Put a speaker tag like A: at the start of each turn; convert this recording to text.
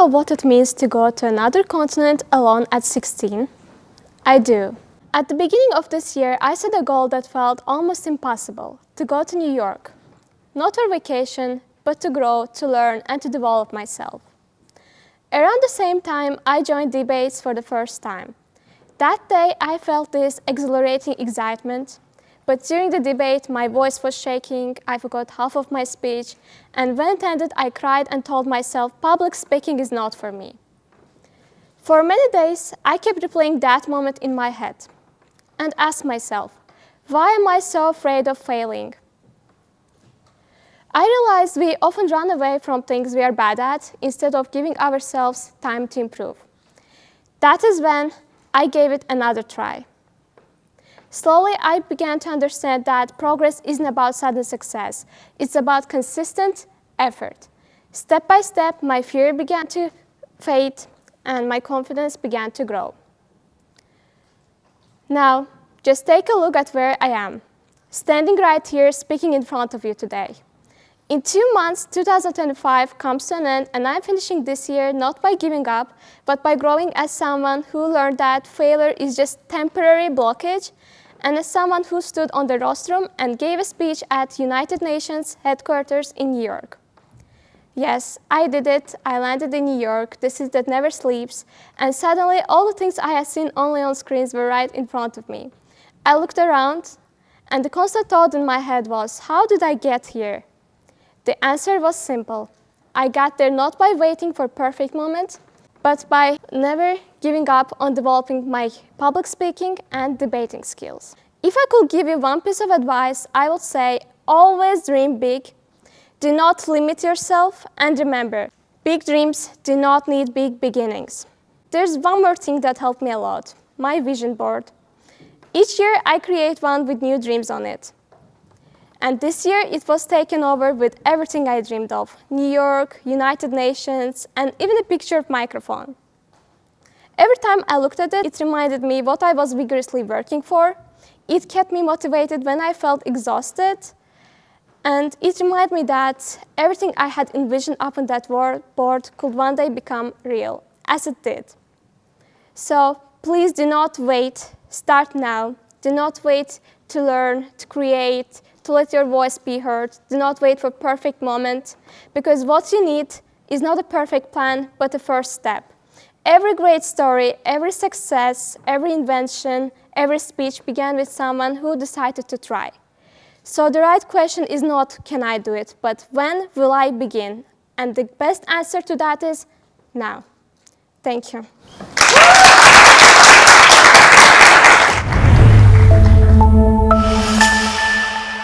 A: what it means to go to another continent alone at 16? I do. At the beginning of this year, I set a goal that felt almost impossible, to go to New York. Not for vacation, but to grow, to learn, and to develop myself. Around the same time, I joined debates for the first time. That day, I felt this exhilarating excitement, but during the debate, my voice was shaking, I forgot half of my speech, and when it ended, I cried and told myself public speaking is not for me. For many days, I kept replaying that moment in my head and asked myself, why am I so afraid of failing? I realized we often run away from things we are bad at instead of giving ourselves time to improve. That is when I gave it another try. Slowly, I began to understand that progress isn't about sudden success. It's about consistent effort. Step by step, my fear began to fade and my confidence began to grow. Now, just take a look at where I am, standing right here speaking in front of you today. In 2 months, 2025 comes to an end, and I'm finishing this year not by giving up, but by growing as someone who learned that failure is just temporary blockage, and as someone who stood on the rostrum and gave a speech at United Nations headquarters in New York. Yes, I did it. I landed in New York, the city that never sleeps, and suddenly all the things I had seen only on screens were right in front of me. I looked around, and the constant thought in my head was, how did I get here? The answer was simple. I got there not by waiting for a perfect moment, but by never giving up on developing my public speaking and debating skills. If I could give you one piece of advice, I would say, always dream big. Do not limit yourself, and remember, big dreams do not need big beginnings. There's one more thing that helped me a lot, my vision board. Each year, I create one with new dreams on it. And this year, it was taken over with everything I dreamed of. New York, United Nations, and even a picture of microphone. Every time I looked at it, it reminded me what I was vigorously working for. It kept me motivated when I felt exhausted. And it reminded me that everything I had envisioned up on that board could one day become real, as it did. So please do not wait. Start now. Do not wait to learn, to create, to let your voice be heard. Do not wait for a perfect moment, because what you need is not a perfect plan, but a first step. Every great story, every success, every invention, every speech began with someone who decided to try. So the right question is not, can I do it, but when will I begin? And the best answer to that is now. Thank you.